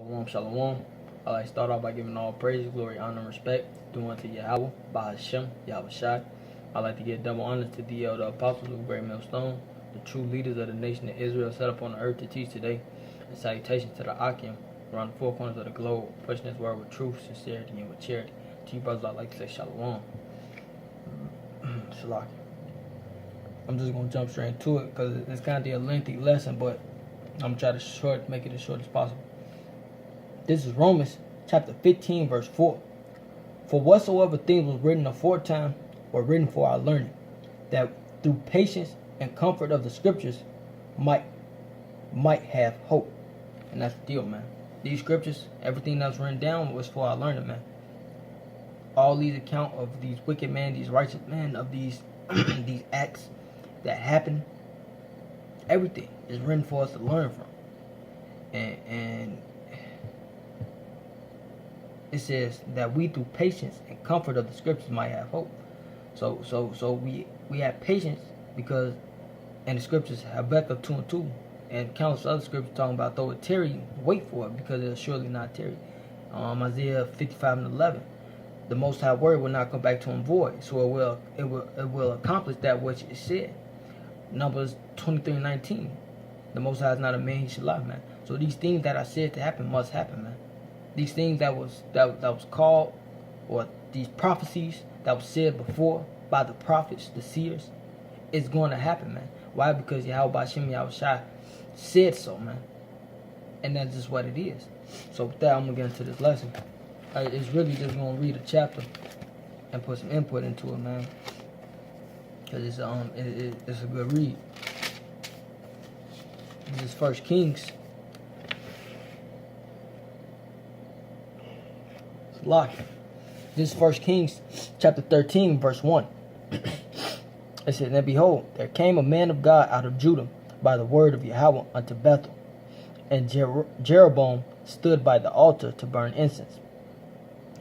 Shalom, shalom. I like to start off by giving all praise, glory, honor, and respect due unto Yahweh, by Hashem, Yahweh Shai. I like to give double honor to the apostles of Great Millstone, the true leaders of the nation of Israel set up on the earth to teach today, and salutations to the Akim around the four corners of the globe, pushing this word with truth, sincerity, and with charity. To you brothers, I'd like to say shalom. Shalom. I'm just going to jump straight into it because it's kind of a lengthy lesson, but I'm going to try to make it as short as possible. This is Romans chapter 15, verse 4. For whatsoever things was written aforetime were written for our learning, that through patience and comfort of the scriptures might have hope. And that's the deal, man. These scriptures, everything that's written down was for our learning, man. All these account of these wicked men, these righteous men, of these these acts that happen, everything is written for us to learn from. And it says that we through patience and comfort of the scriptures might have hope. So we have patience because in the scriptures, Habakkuk 2:2, and countless other scriptures talking about though it tarry, wait for it because it'll surely not tarry. Isaiah 55:11, the Most High word will not come back to him void, so it will accomplish that which it said. Numbers 23:19, the Most High is not a man he should lie, man. So these things that I said to happen must happen, man. These things that was called, or these prophecies that was said before by the prophets, the seers, it's going to happen, man. Why? Because Yahweh Hashem Yahweh Shai said so, man. And that's just what it is. So with that, I'm going to get into this lesson. It's really just going to read a chapter and put some input into it, man. Because it's a good read. This is 1 Kings. Lock. This is 1 Kings chapter 13, verse 1. It says, and behold, there came a man of God out of Judah by the word of Yahweh unto Bethel. And Jeroboam stood by the altar to burn incense.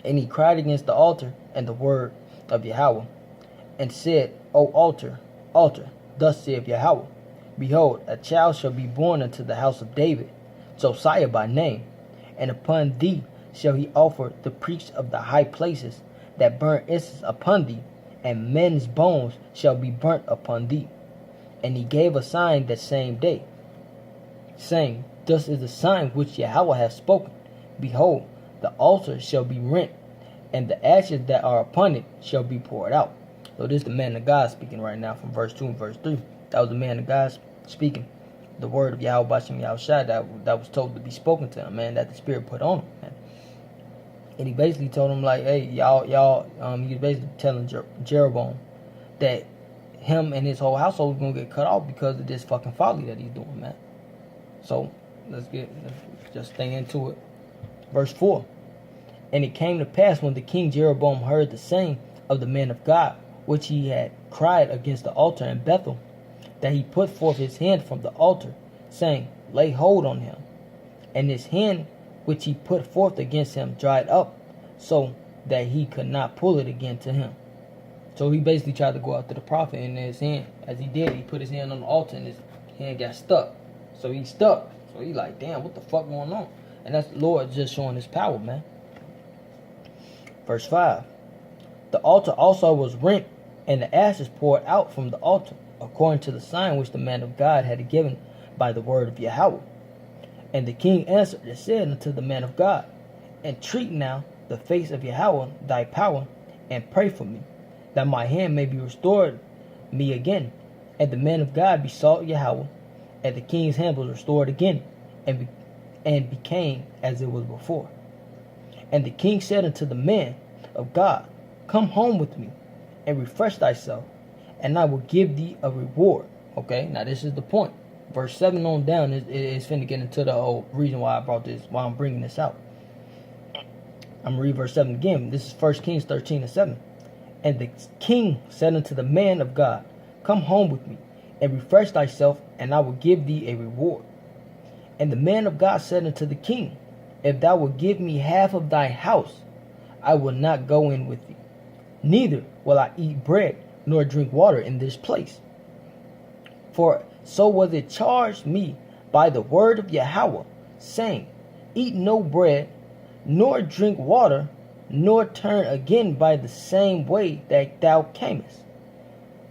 And he cried against the altar and the word of Yahweh, and said, O altar, altar, thus saith Yahweh, behold, a child shall be born unto the house of David, Josiah by name, and upon thee shall he offer the priests of the high places that burn incense upon thee, and men's bones shall be burnt upon thee. And he gave a sign that same day, saying, thus is the sign which Yahweh hath spoken. Behold, the altar shall be rent, and the ashes that are upon it shall be poured out. So this is the man of God speaking right now from verse 2 and verse 3. That was the man of God speaking. The word of Yahweh Hashem Yahweh Shai that was told to be spoken to him, man, that the Spirit put on him, man. And he basically told him, like, hey, he was basically telling Jeroboam that him and his whole household was going to get cut off because of this fucking folly that he's doing, man. So, let's just stay into it. Verse 4. And it came to pass when the king Jeroboam heard the saying of the man of God, which he had cried against the altar in Bethel, that he put forth his hand from the altar, saying, lay hold on him. And his hand which he put forth against him dried up, so that he could not pull it again to him. So he basically tried to go after the prophet, and his hand, as he did, he put his hand on the altar, and his hand got stuck. So he stuck. So he like, damn, what the fuck going on? And that's the Lord just showing his power, man. Verse 5. The altar also was rent, and the ashes poured out from the altar, according to the sign which the man of God had given by the word of Yahweh. And the king answered and said unto the man of God, entreat now the face of Yahweh thy power, and pray for me, that my hand may be restored me again. And the man of God besought Yahweh, and the king's hand was restored again, and became as it was before. And the king said unto the man of God, come home with me, and refresh thyself, and I will give thee a reward. Okay, now this is the point. Verse 7 on down is finna get into the whole reason why I'm bringing this out. I'm going to read verse 7 again. This is 1 Kings 13:7. And the king said unto the man of God, come home with me, and refresh thyself, and I will give thee a reward. And the man of God said unto the king, if thou wilt give me half of thy house, I will not go in with thee, neither will I eat bread nor drink water in this place. For so was it charged me by the word of Yahweh, saying, eat no bread, nor drink water, nor turn again by the same way that thou camest.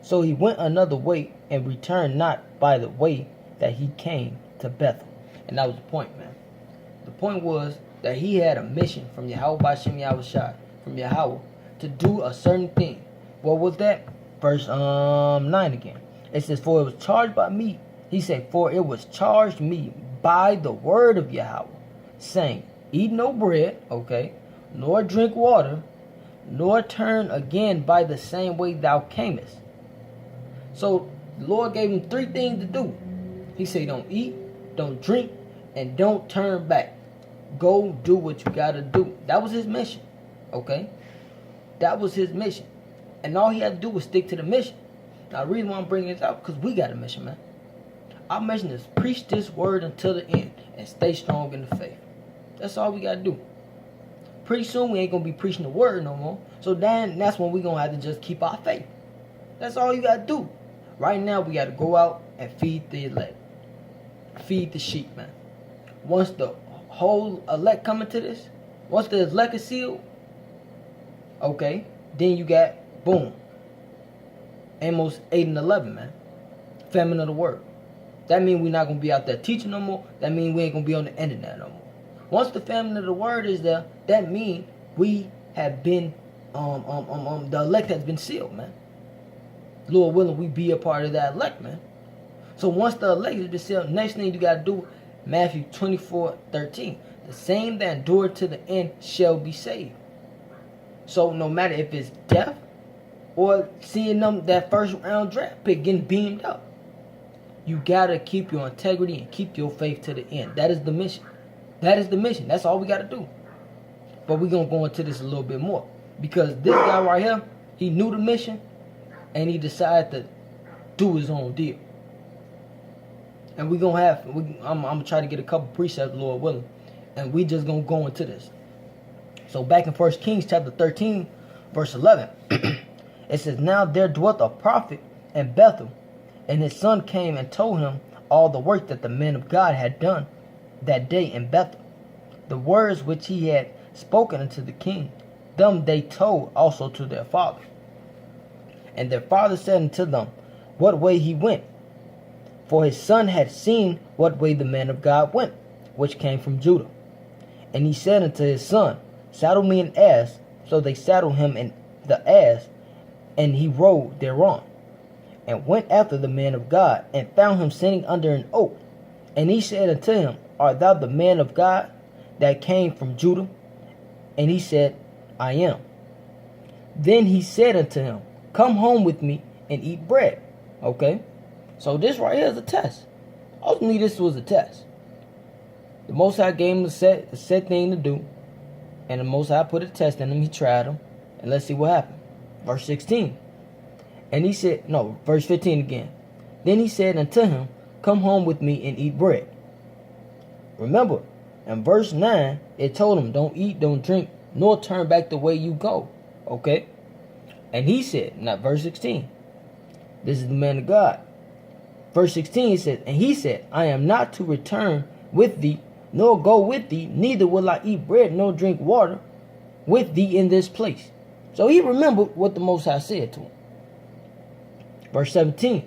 So he went another way, and returned not by the way that he came to Bethel. And that was the point, man. The point was that he had a mission from Yahweh Bashem Yahushai, from Yahweh, to do a certain thing. What was that? Verse 9 again. It says, for it was charged by me. He said, for it was charged me by the word of Yahweh, saying, eat no bread, okay, nor drink water, nor turn again by the same way thou camest. So the Lord gave him 3 things to do. He said, don't eat, don't drink, and don't turn back. Go do what you gotta do. That was his mission. Okay? That was his mission. And all he had to do was stick to the mission. Now the reason why I'm bringing this out, because we got a mission, man. Our mission is preach this word until the end and stay strong in the faith. That's all we gotta do. Pretty soon we ain't gonna be preaching the word no more. So then that's when we gonna have to just keep our faith. That's all you gotta do. Right now we gotta go out and feed the elect. Feed the sheep, man. Once the whole elect come into this, once the elect is sealed, okay, then you got, boom, Amos 8 and 11, man. Famine of the word. That means we're not going to be out there teaching no more. That means we ain't going to be on the internet no more. Once the famine of the word is there, that means we have been, the elect has been sealed, man. Lord willing, we be a part of that elect, man. So once the elect has been sealed, next thing you got to do, Matthew 24:13. The same that endure to the end shall be saved. So no matter if it's death or seeing them that first round draft pick getting beamed up, you gotta keep your integrity and keep your faith to the end. That is the mission. That is the mission. That's all we gotta do. But we're gonna go into this a little bit more, because this guy right here, he knew the mission and he decided to do his own deal. And we're gonna have, I'm gonna try to get a couple precepts, Lord willing, and we just gonna go into this. So back in 1 Kings chapter 13, verse 11, it says, now there dwelt a prophet in Bethel, and his son came and told him all the work that the men of God had done that day in Bethel. The words which he had spoken unto the king, them they told also to their father. And their father said unto them, what way he went? For his son had seen what way the man of God went, which came from Judah. And he said unto his son, saddle me an ass. So they saddled him in the ass, and he rode thereon, and went after the man of God, and found him sitting under an oak. And he said unto him, art thou the man of God that came from Judah? And he said, I am. Then he said unto him, come home with me and eat bread. Okay? So this right here is a test. Ultimately, this was a test. The Most High gave him a set thing to do. And the Most High put a test in him. He tried him. And let's see what happened. Verse 16. And he said, no, verse 15 again. Then he said unto him, come home with me and eat bread. Remember, in verse 9, it told him, don't eat, don't drink, nor turn back the way you go. Okay? And he said, not verse 16. This is the man of God. Verse 16, he said, and he said, I am not to return with thee, nor go with thee, neither will I eat bread, nor drink water with thee in this place. So he remembered what the Most High said to him. Verse 17,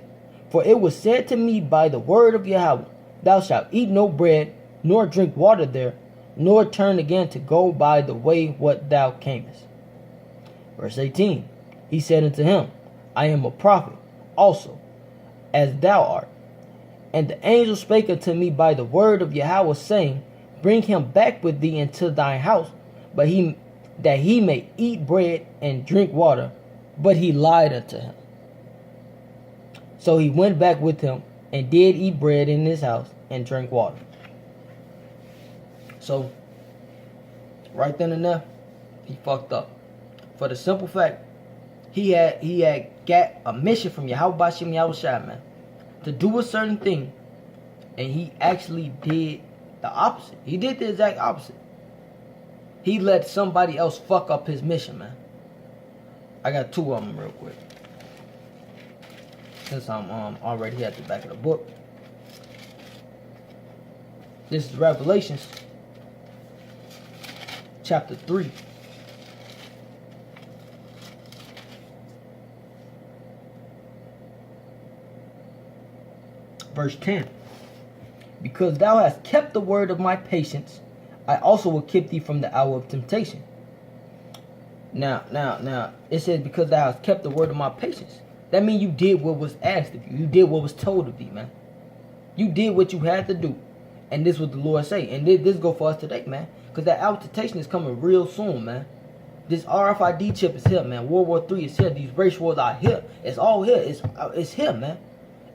for it was said to me by the word of Yahweh, thou shalt eat no bread, nor drink water there, nor turn again to go by the way what thou camest. Verse 18, he said unto him, I am a prophet also, as thou art. And the angel spake unto me by the word of Yahweh, saying, bring him back with thee into thine house, but that he may eat bread and drink water. But he lied unto him. So he went back with him, and did eat bread in his house, and drink water. So, right then and there, he fucked up. For the simple fact, he had got a mission from Yahweh Bashem Yahushai, man, to do a certain thing, and he actually did the opposite. He did the exact opposite. He let somebody else fuck up his mission, man. I got 2 of them real quick, since I'm already at the back of the book. This is Revelations chapter 3. Verse 10. Because thou hast kept the word of my patience, I also will keep thee from the hour of temptation. Now, it says, because thou hast kept the word of my patience. That means you did what was asked of you. You did what was told of thee, man. You did what you had to do. And this is what the Lord say. And this go for us today, man. Because that hour of temptation is coming real soon, man. This RFID chip is here, man. World War III is here. These race wars are here. It's all here. It's here, man.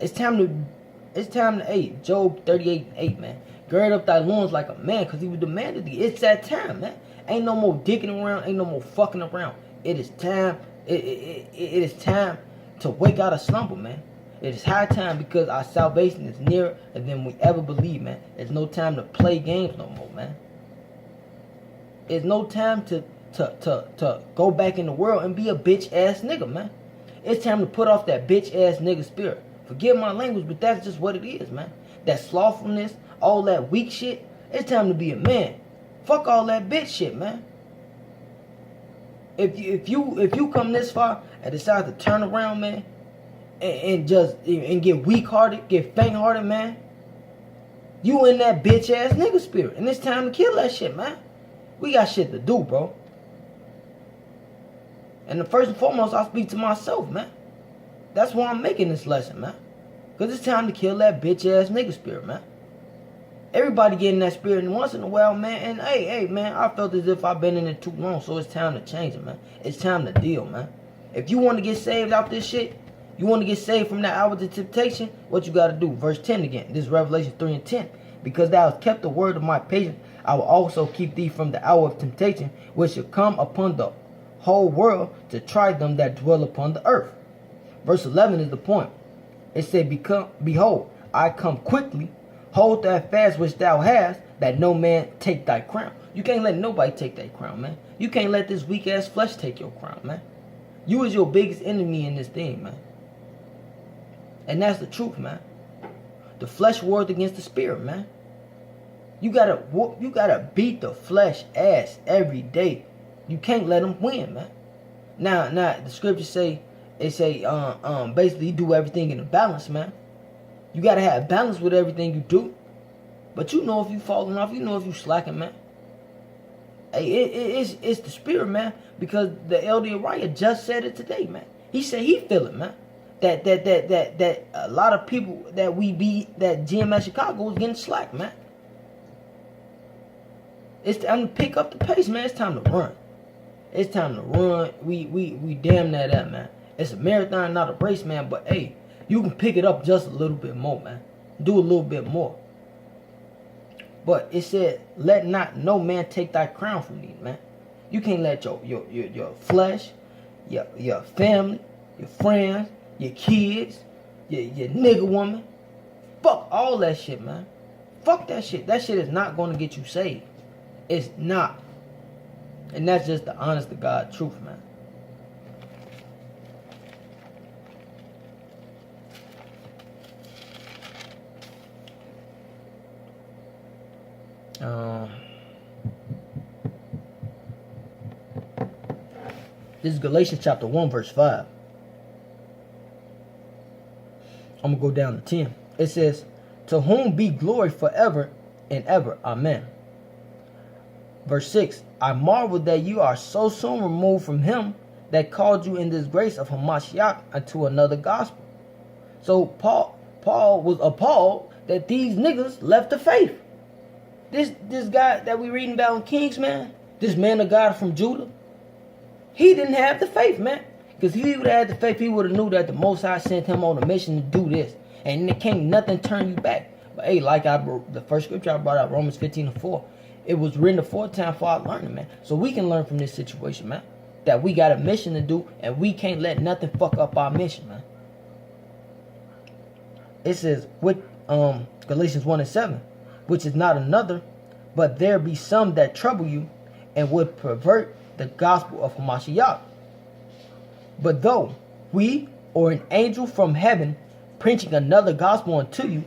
It's time to 8. Job 38:8, man. Gird up thy loins like a man, because he was demanded thee. It's that time, man. Ain't no more dicking around. Ain't no more fucking around. It is time. It is time to wake out of slumber, man. It is high time, because our salvation is nearer than we ever believe, man. There's no time to play games no more, man. There's no time to go back in the world and be a bitch ass nigga, man. It's time to put off that bitch ass nigga spirit. Forgive my language, but that's just what it is, man. That slothfulness, all that weak shit. It's time to be a man. Fuck all that bitch shit, man. If you come this far and decide to turn around, man, and get weak hearted, get faint hearted, man, you in that bitch ass nigga spirit, and it's time to kill that shit, man. We got shit to do, bro. And the first and foremost, I speak to myself, man. That's why I'm making this lesson, man. Because it's time to kill that bitch ass nigga spirit, man. Everybody getting that spirit once in a while, man. And hey, man, I felt as if I've been in it too long, so it's time to change it, man. It's time to deal, man. If you want to get saved out this shit, you want to get saved from that hour of temptation, what you got to do? Verse 10 again. This is Revelation 3:10. Because thou hast kept the word of my patience, I will also keep thee from the hour of temptation, which shall come upon the whole world to try them that dwell upon the earth. Verse 11 is the point. It said, behold, I come quickly. Hold that fast which thou hast, that no man take thy crown. You can't let nobody take that crown, man. You can't let this weak ass flesh take your crown, man. You is your biggest enemy in this thing, man. And that's the truth, man. The flesh wars against the spirit, man. You gotta beat the flesh ass every day. You can't let them win, man. Now the scriptures say, basically do everything in a balance, man. You gotta have balance with everything you do. But you know if you falling off, you know if you slacking, man. Hey, it's the spirit, man. Because the elder Izaryah just said it today, man. He said he feel it, man. That a lot of people that GMS Chicago is getting slack, man. It's time to pick up the pace, man. It's time to run. It's time to run. We damn that up, man. It's a marathon, not a race, man. But hey, you can pick it up just a little bit more, man. Do a little bit more. But it said, let not no man take thy crown from thee, man. You can't let your flesh, your family, your friends, your kids, your nigga woman, fuck all that shit, man. Fuck that shit. That shit is not going to get you saved. It's not. And that's just the honest to God truth, man. This is Galatians chapter 1 verse 5. I'm going to go down to 10. It says, to whom be glory forever and ever. Amen. Verse 6. I marvel that you are so soon removed from him that called you in this grace of Hamashiach unto another gospel. So Paul was appalled that these niggas left the faith. This guy that we reading about in Kings, man, this man of God from Judah, he didn't have the faith, man. Because if he would have had the faith, he would have knew that the Most High sent him on a mission to do this. And it can't nothing turn you back. But hey, like the first scripture I brought out, Romans 15:4, it was written aforetime for our learning, man. So we can learn from this situation, man. That we got a mission to do, and we can't let nothing fuck up our mission, man. It says, with Galatians 1:7, which is not another, but there be some that trouble you, and would pervert the gospel of Hamashiach. But though we or an angel from heaven preaching another gospel unto you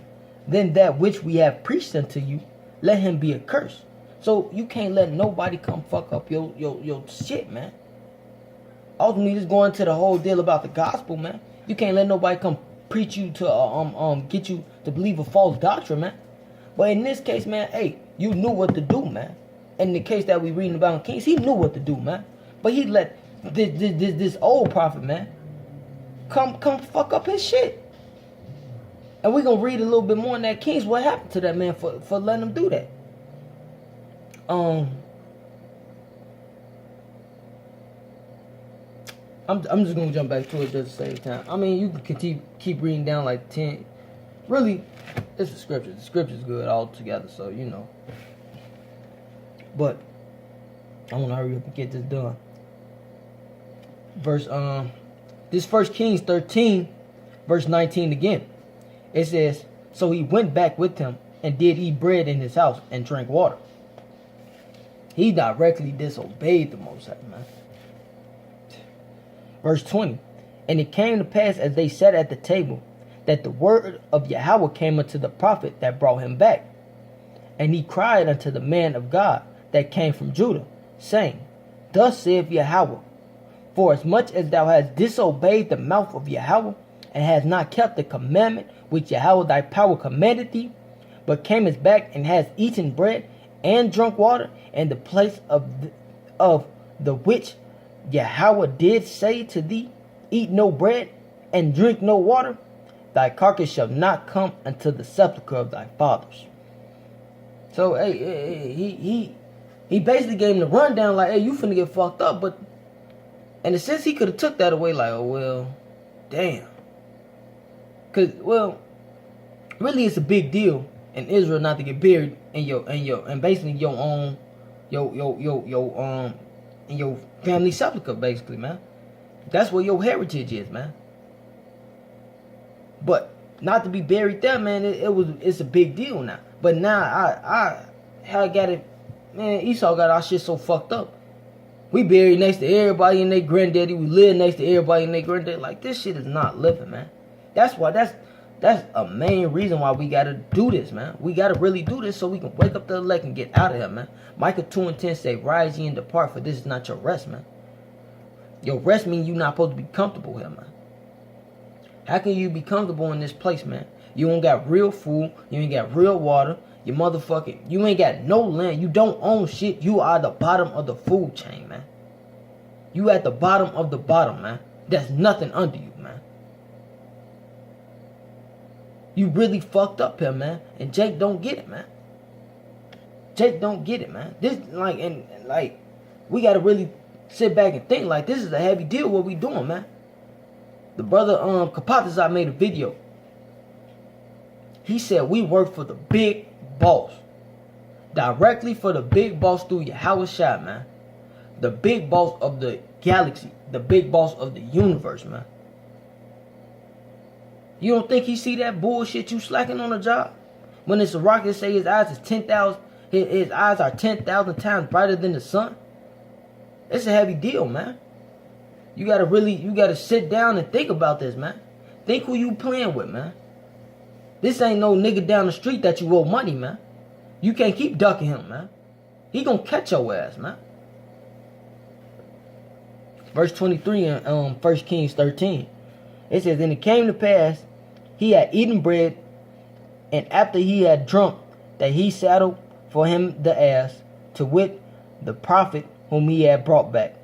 than that which we have preached unto you, let him be accursed. So you can't let nobody come fuck up your shit, man. Ultimately, just going to the whole deal about the gospel, man. You can't let nobody come preach you to get you to believe a false doctrine, man. But in this case, man, hey, you knew what to do, man. In the case that we reading about in Kings, he knew what to do, man. But he let this old prophet, man, come fuck up his shit. And we're gonna read a little bit more in that Kings what happened to that man for letting him do that. I'm just gonna jump back to it just to save time. I mean, you can keep reading down like 10. Really, it's the scripture. The scripture's good all together, so you know. But I want to hurry up and get this done. This 1 Kings 13, verse 19 again. It says, so he went back with him and did eat bread in his house and drank water. He directly disobeyed the Most High, man. Verse 20. And it came to pass as they sat at the table, that the word of Yahweh came unto the prophet that brought him back. And he cried unto the man of God that came from Judah, saying, thus saith Yahweh, for as much as thou hast disobeyed the mouth of Yahweh, and hast not kept the commandment which Yahweh thy power commanded thee, but camest back and hast eaten bread and drunk water in the place of the which Yahweh did say to thee, eat no bread and drink no water, thy carcass shall not come unto the sepulchre of thy fathers. So he basically gave him the rundown like, hey, you finna get fucked up. But in a sense, he could have took that away like, oh well, damn. Cause well, really it's a big deal in Israel not to get buried in basically your own in your family sepulchre, basically, man. That's where your heritage is, man. But not to be buried there, man, it's a big deal now. But now I got it, man. Esau got our shit so fucked up. We buried next to everybody and their granddaddy. We live next to everybody and their granddaddy. Like, this shit is not living, man. That's why that's a main reason why we gotta do this, man. We gotta really do this so we can wake up the elect and get out of here, man. Micah 2:10 say, rise ye and depart, for this is not your rest, man. Your rest means you're not supposed to be comfortable here, man. How can you be comfortable in this place, man? You ain't got real food. You ain't got real water. You ain't got no land. You don't own shit. You are the bottom of the food chain, man. You at the bottom of the bottom, man. There's nothing under you, man. You really fucked up here, man. And Jake don't get it, man. Jake don't get it, man. This we gotta really sit back and think like this is a heavy deal what we doing, man. The brother Kapatazar made a video. He said we work for the big boss. Directly for the big boss through Yahweh Shai, man. The big boss of the galaxy. The big boss of the universe, man. You don't think he see that bullshit you slacking on the job? When it's a rocket say his eyes is 10,000, his eyes are 10,000 times brighter than the sun. It's a heavy deal, man. You gotta sit down and think about this, man. Think who you playing with, man. This ain't no nigga down the street that you owe money, man. You can't keep ducking him, man. He gonna catch your ass, man. Verse 23 in 1 Kings 13. It says, and it came to pass, he had eaten bread, and after he had drunk, that he saddled for him the ass, to wit, the prophet whom he had brought back.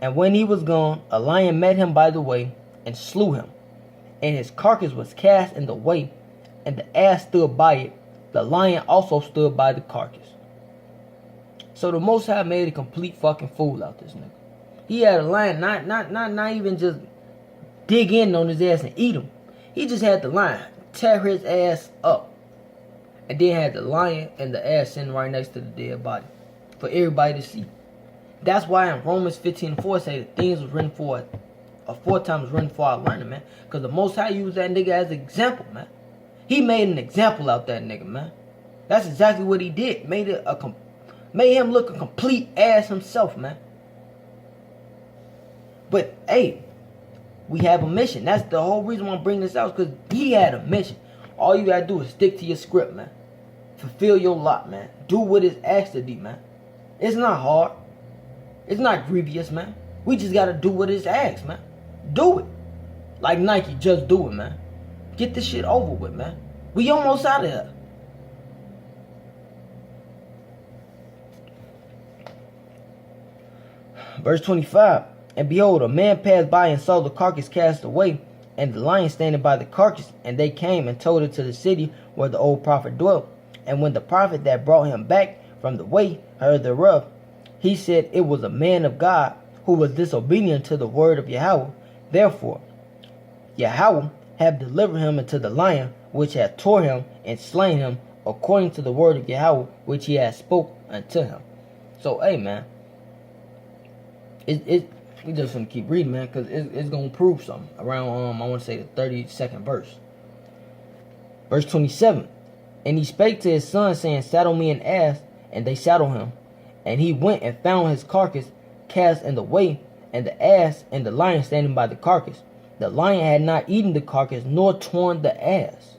And when he was gone, a lion met him by the way, and slew him. And his carcass was cast in the way, and the ass stood by it. The lion also stood by the carcass. So the Most High made a complete fucking fool out this nigga. He had a lion, not even just dig in on his ass and eat him. He just had the lion tear his ass up, and then had the lion and the ass sitting right next to the dead body for everybody to see. That's why in Romans 15:4 say the things was written for aforetime was written for our learning, man. Because the Most High used that nigga as an example, man. He made an example out that nigga, man. That's exactly what he did. Made him look a complete ass himself, man. But hey, we have a mission. That's the whole reason why I'm bringing this out, because he had a mission. All you gotta do is stick to your script, man. Fulfill your lot, man. Do what is asked of thee, man. It's not hard. It's not grievous, man. We just gotta do what is asked, man. Do it. Like Nike, just do it, man. Get this shit over with, man. We almost out of here. Verse 25. And behold, a man passed by and saw the carcass cast away, and the lion standing by the carcass. And they came and told it to the city where the old prophet dwelt. And when the prophet that brought him back from the way heard thereof, he said it was a man of God who was disobedient to the word of Yahweh. Therefore, Yahweh have delivered him into the lion, which had tore him and slain him, according to the word of Yahweh, which he had spoke unto him. So, hey, man, we just gonna keep reading, man, because it's gonna prove something. Around, I want to say the 32nd verse. Verse 27. And he spake to his son, saying, Saddle me an ass. And they saddled him. And he went and found his carcass cast in the way, and the ass and the lion standing by the carcass. The lion had not eaten the carcass, nor torn the ass.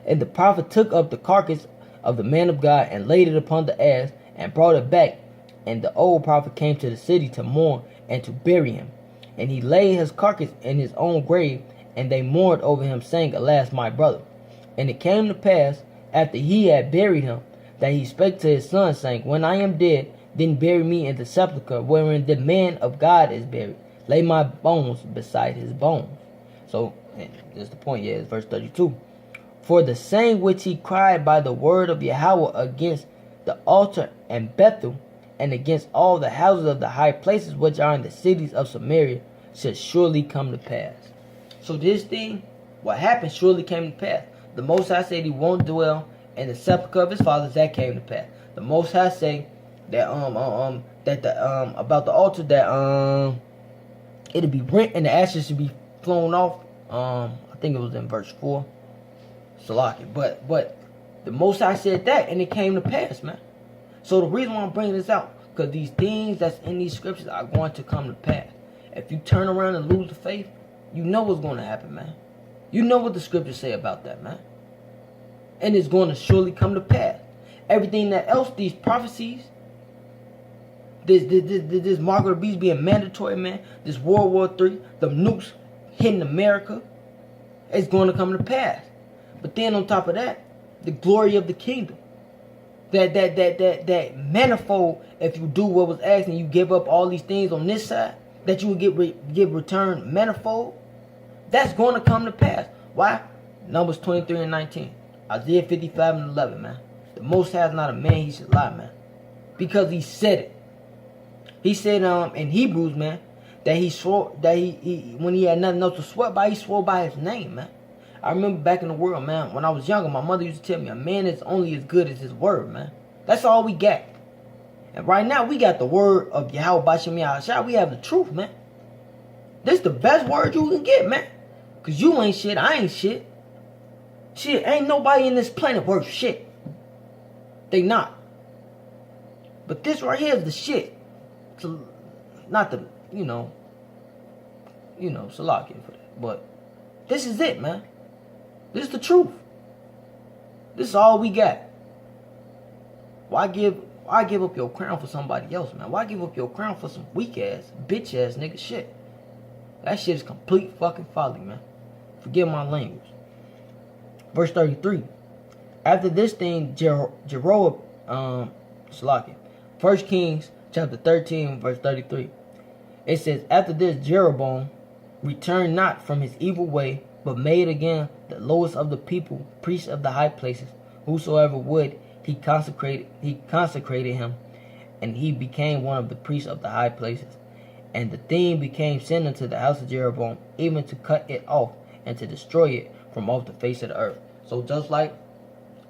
And the prophet took up the carcass of the man of God, and laid it upon the ass, and brought it back. And the old prophet came to the city to mourn, and to bury him. And he laid his carcass in his own grave, and they mourned over him, saying, Alas, my brother. And it came to pass, after he had buried him, that he spake to his son, saying, When I am dead, then bury me in the sepulchre wherein the man of God is buried. Lay my bones beside his bones. So, that's the point, yeah, it's verse 32. For the same which he cried by the word of Yahweh against the altar and Bethel, and against all the houses of the high places which are in the cities of Samaria, should surely come to pass. So this thing, what happened, surely came to pass. The Most High said he won't dwell in the sepulchre of his fathers. That came to pass. The Most High say that about the altar that it'll be rent and the ashes should be flown off. I think it was in verse 4. Salaki. But the Most High said that, and it came to pass, man. So the reason why I'm bringing this out, because these things that's in these scriptures are going to come to pass. If you turn around and lose the faith, you know what's going to happen, man. You know what the scriptures say about that, man. And it's going to surely come to pass. Everything that else, these prophecies, this mark of the beast being mandatory, man, this World War III, the nukes hitting America, it's going to come to pass. But then on top of that, the glory of the kingdom. That manifold, if you do what was asked and you give up all these things on this side, that you will get returned manifold, that's going to come to pass. Why? Numbers 23 and 19. Isaiah 55 and 11, man. The Most High is not a man, he should lie, man. Because he said it. He said in Hebrews, man, that he swore, that he when he had nothing else to swear by, he swore by his name, man. I remember back in the world, man, when I was younger, my mother used to tell me, a man is only as good as his word, man. That's all we got. And right now, we got the word of Yahweh Bashim Yahshua. We have the truth, man. This the best word you can get, man. Because you ain't shit, I ain't shit. Shit, ain't nobody in this planet worth shit. They not. But this right here is the shit. So, not the, Salakia for that. But this is it, man. This is the truth. This is all we got. Why give up your crown for somebody else, man? Why give up your crown for some weak ass, bitch ass nigga shit? That shit is complete fucking folly, man. Forgive my language. Verse 33. After this thing, Jeroboam, Salakia. 1 Kings chapter 13, verse 33. It says, After this, Jeroboam returned not from his evil way, but made again the lowest of the people priests of the high places. Whosoever would, he consecrated him, and he became one of the priests of the high places. And the thing became sin unto the house of Jeroboam, even to cut it off and to destroy it from off the face of the earth. So just like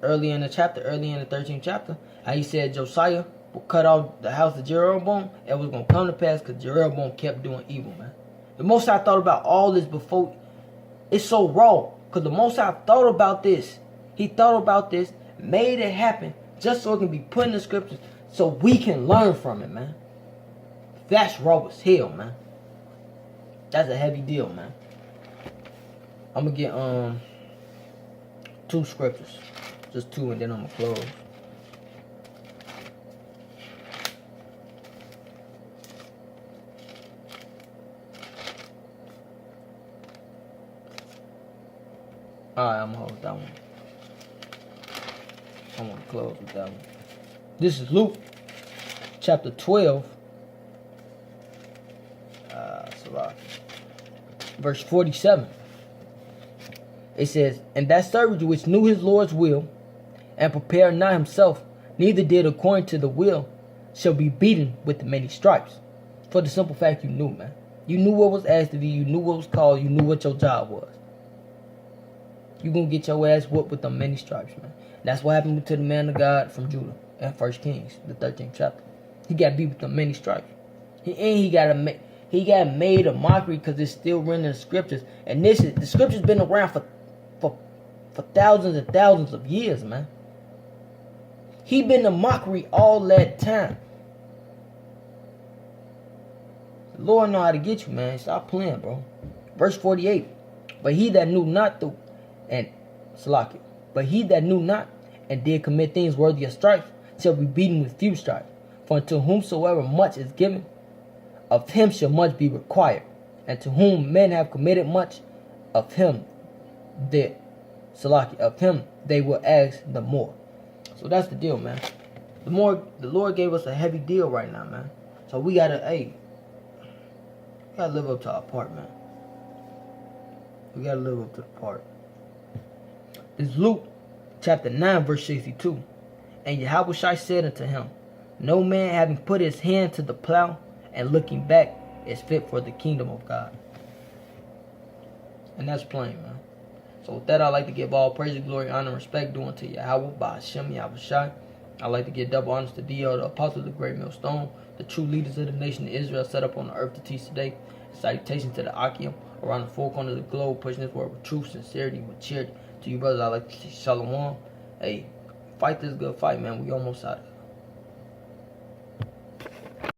earlier in the 13th chapter, how he said Josiah will cut off the house of Jeroboam, it was going to come to pass because Jeroboam kept doing evil, man. The Most High thought about all this before. It's so raw because the Most High thought about this. He thought about this, made it happen just so it can be put in the scriptures so we can learn from it, man. That's raw as hell, man. That's a heavy deal, man. I'm going to get 2 scriptures. Just two, and then I'm gonna close. Alright, I'm gonna hold that one. I want to close with that one. This is Luke chapter 12, verse 47. It says, "And that servant which knew his Lord's will, and prepared not himself, neither did according to the will, shall be beaten with many stripes." For the simple fact you knew, man. You knew what was asked of you. You knew what was called. You knew what your job was. You gonna get your ass whooped with the many stripes, man. That's what happened to the man of God from Judah in 1 Kings, the 13th chapter. He got beat with the many stripes. He got made a mockery because it's still written in the scriptures. And the scriptures been around for thousands and thousands of years, man. He been a mockery all that time. The Lord know how to get you, man. Stop playing, bro. Verse 48. But he that knew not and did commit things worthy of stripes shall be beaten with few stripes. For unto whomsoever much is given, of him shall much be required. And to whom men have committed much, of him they will ask the more. So that's the deal, man. The Lord gave us a heavy deal right now, man. So we gotta live up to our part, man. We gotta live up to the part. It's Luke chapter 9, verse 62. And Yahushua said unto him, No man having put his hand to the plow and looking back is fit for the kingdom of God. And that's plain, man. So with that, I'd like to give all praise, glory, honor, and respect due unto Yahweh by Hashem Yahushua. I'd like to give double honors to D.L., the apostle of the great millstone, the true leaders of the nation of Israel set up on the earth to teach today. Salutations to the Akim around the four corners of the globe, pushing this word with truth, sincerity, with charity. To you, brothers, I'd like to say shalom. Hey, fight this good fight, man. We almost out of it.